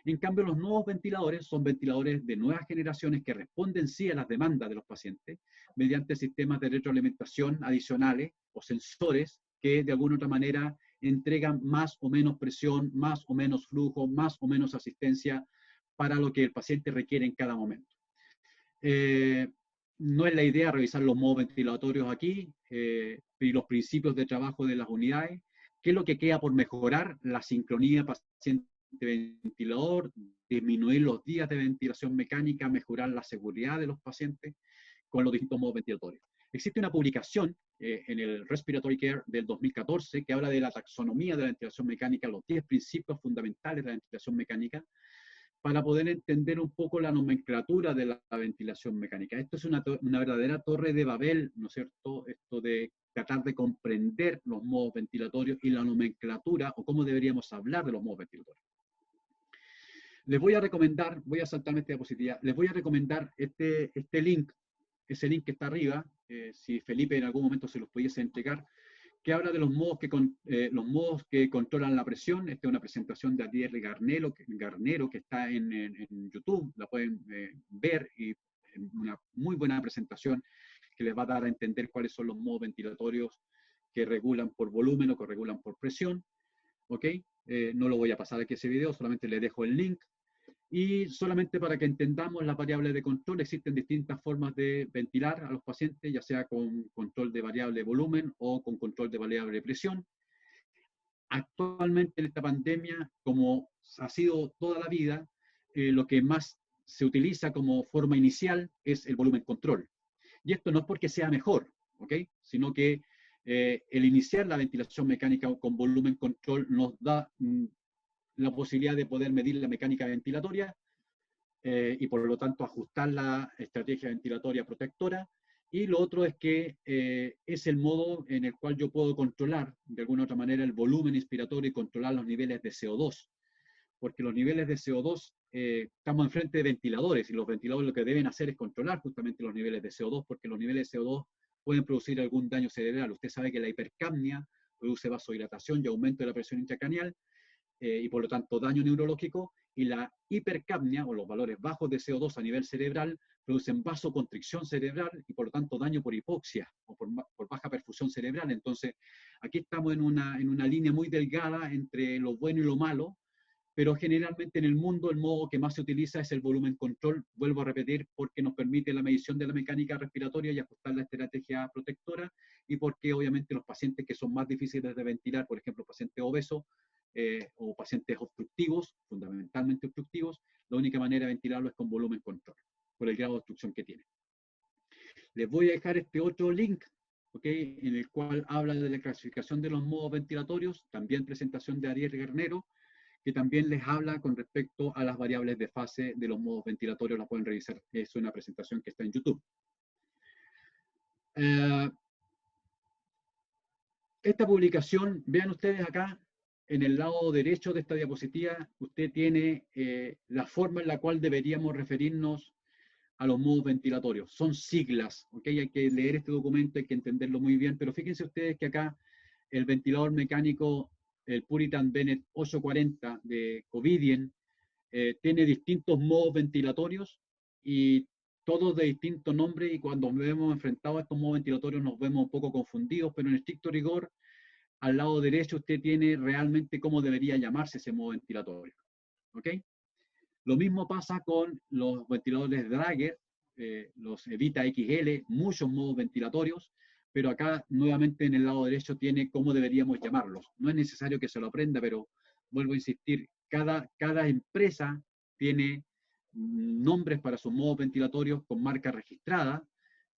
En cambio, los nuevos ventiladores son ventiladores de nuevas generaciones que responden sí a las demandas de los pacientes mediante sistemas de retroalimentación adicionales o sensores que de alguna u otra manera entregan más o menos presión, más o menos flujo, más o menos asistencia para lo que el paciente requiere en cada momento. No es la idea revisar los modos ventilatorios aquí y los principios de trabajo de las unidades. ¿Qué es lo que queda por mejorar? La sincronía paciente-ventilador, disminuir los días de ventilación mecánica, mejorar la seguridad de los pacientes. con los distintos modos ventilatorios. Existe una publicación en el Respiratory Care del 2014 que habla de la taxonomía de la ventilación mecánica, los 10 principios fundamentales de la ventilación mecánica, para poder entender un poco la nomenclatura de la ventilación mecánica. Esto es una verdadera torre de Babel, ¿no es cierto? Esto de tratar de comprender los modos ventilatorios y la nomenclatura, o cómo deberíamos hablar de los modos ventilatorios. Les voy a recomendar, voy a saltarme esta diapositiva, les voy a recomendar este link, ese link que está arriba, si Felipe en algún momento se los pudiese entregar, que habla de los modos que controlan la presión. Esta es una presentación de Adier Garnero que está en YouTube, la pueden ver, y una muy buena presentación que les va a dar a entender cuáles son los modos ventilatorios que regulan por volumen o que regulan por presión. ¿Ok? No lo voy a pasar aquí ese video, solamente les dejo el link. Y solamente para que entendamos las variables de control, existen distintas formas de ventilar a los pacientes, ya sea con control de variable de volumen o con control de variable de presión. Actualmente en esta pandemia, como ha sido toda la vida, lo que más se utiliza como forma inicial es el volumen control. Y esto no es porque sea mejor, ¿ok? Sino que el iniciar la ventilación mecánica con volumen control nos da la posibilidad de poder medir la mecánica ventilatoria y por lo tanto ajustar la estrategia ventilatoria protectora. Y lo otro es que es el modo en el cual yo puedo controlar de alguna otra manera el volumen inspiratorio y controlar los niveles de CO2. Porque los niveles de CO2, estamos enfrente de ventiladores y los ventiladores lo que deben hacer es controlar justamente los niveles de CO2, porque los niveles de CO2 pueden producir algún daño cerebral. Usted sabe que la hipercapnia produce vasodilatación y aumento de la presión intracraneal, y por lo tanto daño neurológico, y la hipercapnia o los valores bajos de CO2 a nivel cerebral producen vasoconstricción cerebral y por lo tanto daño por hipoxia o por baja perfusión cerebral. Entonces aquí estamos en una línea muy delgada entre lo bueno y lo malo, pero generalmente en el mundo el modo que más se utiliza es el volumen control, vuelvo a repetir, porque nos permite la medición de la mecánica respiratoria y ajustar la estrategia protectora, y porque obviamente los pacientes que son más difíciles de ventilar, por ejemplo pacientes obesos, o pacientes obstructivos, fundamentalmente obstructivos, la única manera de ventilarlo es con volumen control, por el grado de obstrucción que tiene. Les voy a dejar este otro link, ¿okay? En el cual habla de la clasificación de los modos ventilatorios, también presentación de Ariel Garnero, que también les habla con respecto a las variables de fase de los modos ventilatorios, la pueden revisar, es una presentación que está en YouTube. Esta publicación, vean ustedes acá, en el lado derecho de esta diapositiva, usted tiene la forma en la cual deberíamos referirnos a los modos ventilatorios. Son siglas, ¿ok? Hay que leer este documento, hay que entenderlo muy bien, pero fíjense ustedes que acá el ventilador mecánico, el Puritan Bennett 840 de Covidien, tiene distintos modos ventilatorios y todos de distinto nombre, y cuando nos vemos enfrentados a estos modos ventilatorios nos vemos un poco confundidos, pero en estricto rigor, al lado derecho usted tiene realmente cómo debería llamarse ese modo ventilatorio. ¿Ok? Lo mismo pasa con los ventiladores Drager, los Evita XL, muchos modos ventilatorios, pero acá nuevamente en el lado derecho tiene cómo deberíamos llamarlos. No es necesario que se lo aprenda, pero vuelvo a insistir, cada empresa tiene nombres para sus modos ventilatorios con marca registrada,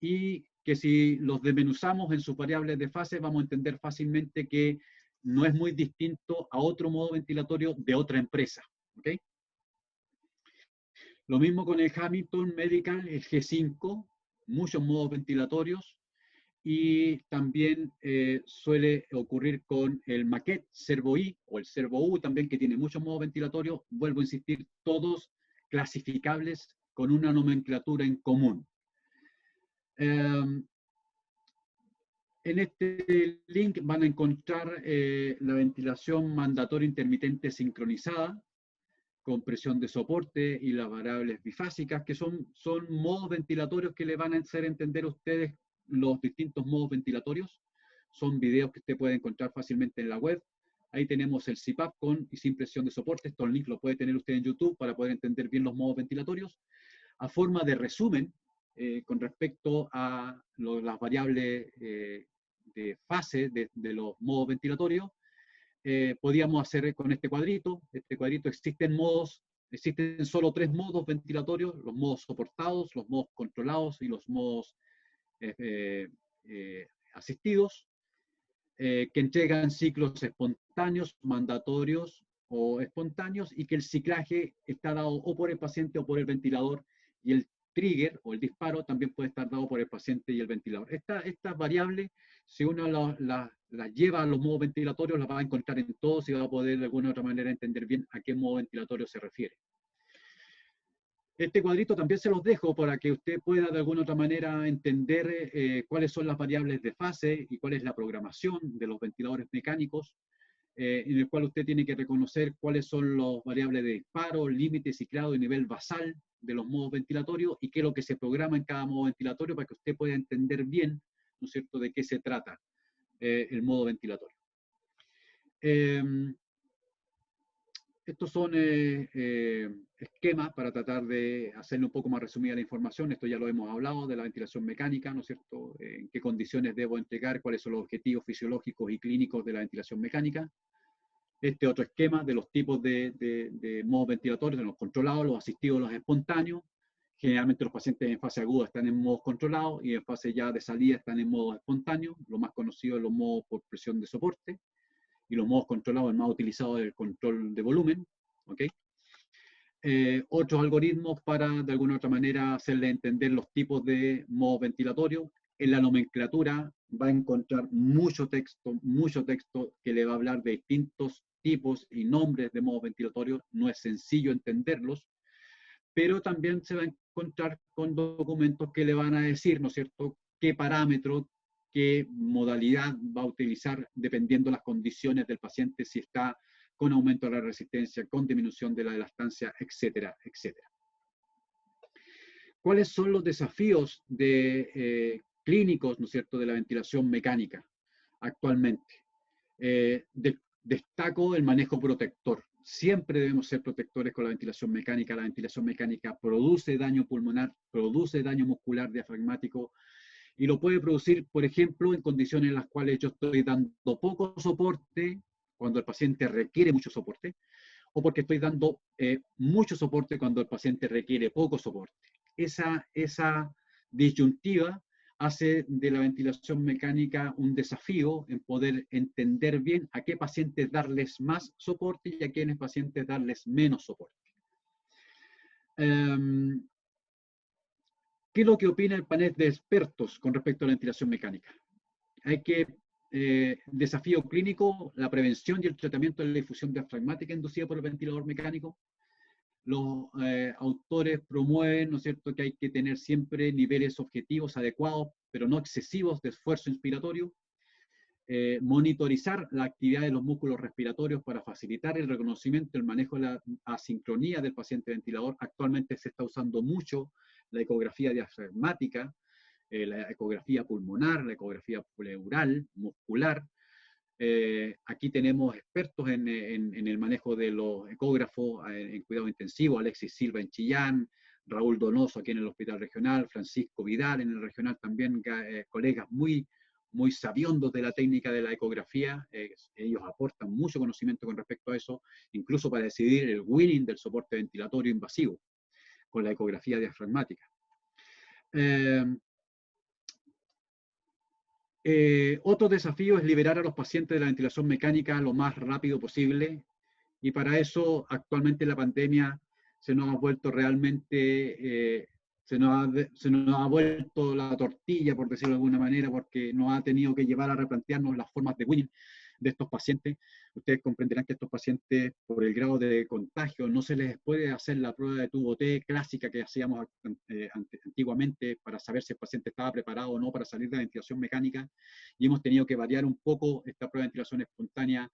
y que si los desmenuzamos en sus variables de fase vamos a entender fácilmente que no es muy distinto a otro modo ventilatorio de otra empresa. ¿Ok? Lo mismo con el Hamilton Medical, el G5, muchos modos ventilatorios, y también suele ocurrir con el Maquet Servo I o el Servo U también, que tiene muchos modos ventilatorios, vuelvo a insistir, todos clasificables con una nomenclatura en común. En este link van a encontrar la ventilación mandatoria intermitente sincronizada, con presión de soporte y las variables bifásicas, que son modos ventilatorios que le van a hacer entender a ustedes los distintos modos ventilatorios. Son videos que usted puede encontrar fácilmente en la web. Ahí tenemos el CPAP con y sin presión de soporte. Estos links los puede tener usted en YouTube para poder entender bien los modos ventilatorios. A forma de resumen, con respecto a las variables de fase de los modos ventilatorios, podríamos hacer con este cuadrito. Existen modos existen solo 3 modos ventilatorios: los modos soportados, los modos controlados y los modos asistidos, que entregan ciclos espontáneos, mandatorios o espontáneos, y que el ciclaje está dado o por el paciente o por el ventilador, y el trigger o el disparo también puede estar dado por el paciente y el ventilador. Estas variables, si uno las lleva a los modos ventilatorios, las va a encontrar en todos y va a poder de alguna u otra manera entender bien a qué modo ventilatorio se refiere. Este cuadrito también se los dejo para que usted pueda de alguna u otra manera entender cuáles son las variables de fase y cuál es la programación de los ventiladores mecánicos, en el cual usted tiene que reconocer cuáles son las variables de disparo, límite, ciclado y nivel basal de los modos ventilatorios, y qué es lo que se programa en cada modo ventilatorio, para que usted pueda entender bien, ¿no es cierto?, de qué se trata el modo ventilatorio. Estos son esquemas para tratar de hacerle un poco más resumida la información. Esto ya lo hemos hablado, de la ventilación mecánica, ¿no es cierto? En qué condiciones debo entregar, cuáles son los objetivos fisiológicos y clínicos de la ventilación mecánica. Este otro esquema de los tipos de modos ventilatorios, de los controlados, los asistidos, los espontáneos. Generalmente los pacientes en fase aguda están en modos controlados y en fase ya de salida están en modos espontáneos. Lo más conocido es los modos por presión de soporte, y los modos controlados, el más utilizado es el control de volumen. ¿Okay? Otros algoritmos para, de alguna u otra manera, hacerle entender los tipos de modos ventilatorios. En la nomenclatura va a encontrar mucho texto que le va a hablar de distintos tipos y nombres de modos ventilatorios. No es sencillo entenderlos, pero también se va a encontrar con documentos que le van a decir, ¿no es cierto?, qué parámetro, qué modalidad va a utilizar dependiendo de las condiciones del paciente, si está con aumento de la resistencia, con disminución de la elastancia, etcétera, etcétera. ¿Cuáles son los desafíos clínicos, ¿no es cierto?, de la ventilación mecánica actualmente? Destaco el manejo protector. Siempre debemos ser protectores con la ventilación mecánica. La ventilación mecánica produce daño pulmonar, produce daño muscular diafragmático, y lo puede producir, por ejemplo, en condiciones en las cuales yo estoy dando poco soporte, cuando el paciente requiere mucho soporte, o porque estoy dando mucho soporte cuando el paciente requiere poco soporte. Esa disyuntiva hace de la ventilación mecánica un desafío en poder entender bien a qué pacientes darles más soporte y a quienes pacientes darles menos soporte. ¿Qué es lo que opina el panel de expertos con respecto a la ventilación mecánica? Desafío clínico: la prevención y el tratamiento de la difusión diafragmática inducida por el ventilador mecánico. Los autores promueven, ¿no es cierto?, que hay que tener siempre niveles objetivos adecuados, pero no excesivos, de esfuerzo inspiratorio. Monitorizar la actividad de los músculos respiratorios para facilitar el reconocimiento, el manejo de la asincronía del paciente ventilador. Actualmente se está usando mucho la ecografía diafragmática, la ecografía pulmonar, la ecografía pleural, muscular. Aquí tenemos expertos en el manejo de los ecógrafos en cuidado intensivo: Alexis Silva en Chillán, Raúl Donoso aquí en el Hospital Regional, Francisco Vidal en el Regional también, colegas muy sabiondos de la técnica de la ecografía. Ellos aportan mucho conocimiento con respecto a eso, incluso para decidir el winning del soporte ventilatorio invasivo con la ecografía diafragmática. Otro desafío es liberar a los pacientes de la ventilación mecánica lo más rápido posible, y para eso actualmente la pandemia se nos ha vuelto realmente, se nos ha vuelto la tortilla, por decirlo de alguna manera, porque nos ha tenido que llevar a replantearnos las formas de winning de estos pacientes. Ustedes comprenderán que estos pacientes, por el grado de contagio, no se les puede hacer la prueba de tubo T clásica que hacíamos antiguamente para saber si el paciente estaba preparado o no para salir de la ventilación mecánica, y hemos tenido que variar un poco esta prueba de ventilación espontánea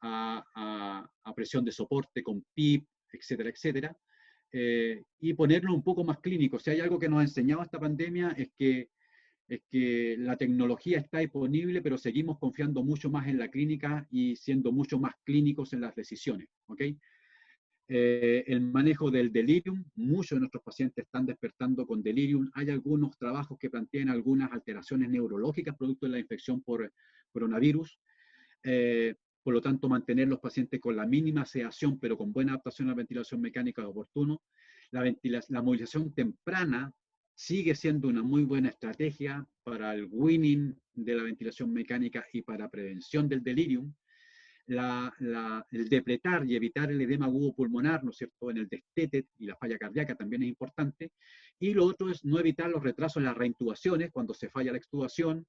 a presión de soporte con PIP, etcétera, etcétera, y ponerlo un poco más clínico. Si hay algo que nos ha enseñado esta pandemia es que la tecnología está disponible, pero seguimos confiando mucho más en la clínica y siendo mucho más clínicos en las decisiones. ¿Okay? El manejo del delirium: muchos de nuestros pacientes están despertando con delirium. Hay algunos trabajos que plantean algunas alteraciones neurológicas producto de la infección por coronavirus. por lo tanto mantener los pacientes con la mínima sedación, pero con buena adaptación a la ventilación mecánica es oportuno. La movilización temprana sigue siendo una muy buena estrategia para el winning de la ventilación mecánica y para prevención del delirium. El depletar y evitar el edema agudo pulmonar, ¿no es cierto?, en el destete y la falla cardíaca también es importante. Y lo otro es no evitar los retrasos en las reintubaciones cuando se falla la extubación,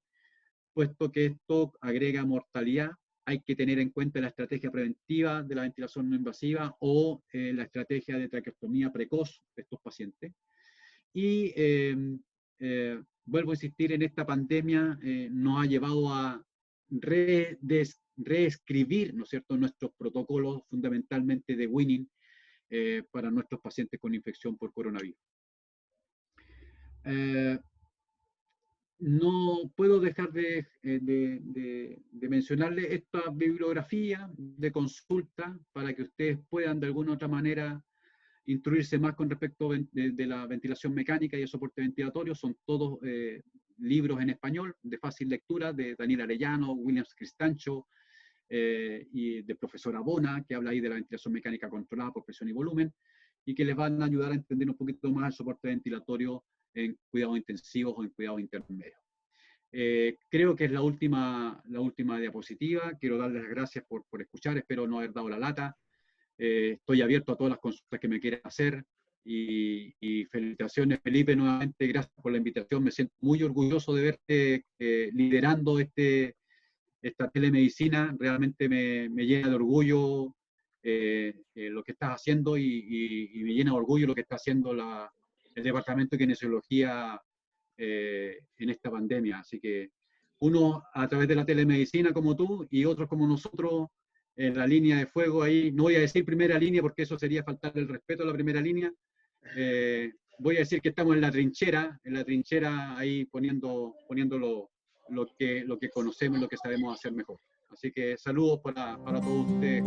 puesto que esto agrega mortalidad. Hay que tener en cuenta la estrategia preventiva de la ventilación no invasiva o la estrategia de traqueostomía precoz de estos pacientes. Y vuelvo a insistir, en esta pandemia nos ha llevado a reescribir, ¿no es cierto?, nuestros protocolos fundamentalmente de winning para nuestros pacientes con infección por coronavirus. No puedo dejar de mencionarles esta bibliografía de consulta para que ustedes puedan de alguna u otra manera instruirse más con respecto de la ventilación mecánica y el soporte ventilatorio. Son todos libros en español de fácil lectura de Daniel Arellano, Williams Cristancho y del profesor Abona, que habla ahí de la ventilación mecánica controlada por presión y volumen, y que les van a ayudar a entender un poquito más el soporte ventilatorio en cuidados intensivos o en cuidados intermedios. Creo que es la última diapositiva. Quiero darles las gracias por escuchar, espero no haber dado la lata. Estoy abierto a todas las consultas que me quieran hacer y felicitaciones, Felipe, nuevamente, gracias por la invitación. Me siento muy orgulloso de verte liderando esta telemedicina. Realmente me llena de orgullo lo que estás haciendo y me llena de orgullo lo que está haciendo el Departamento de Kinesiología en esta pandemia. Así que uno a través de la telemedicina como tú y otros como nosotros en la línea de fuego ahí, no voy a decir primera línea porque eso sería faltar el respeto a la primera línea, voy a decir que estamos en la trinchera ahí poniendo lo que conocemos y lo que sabemos hacer mejor. Así que saludos para todos ustedes.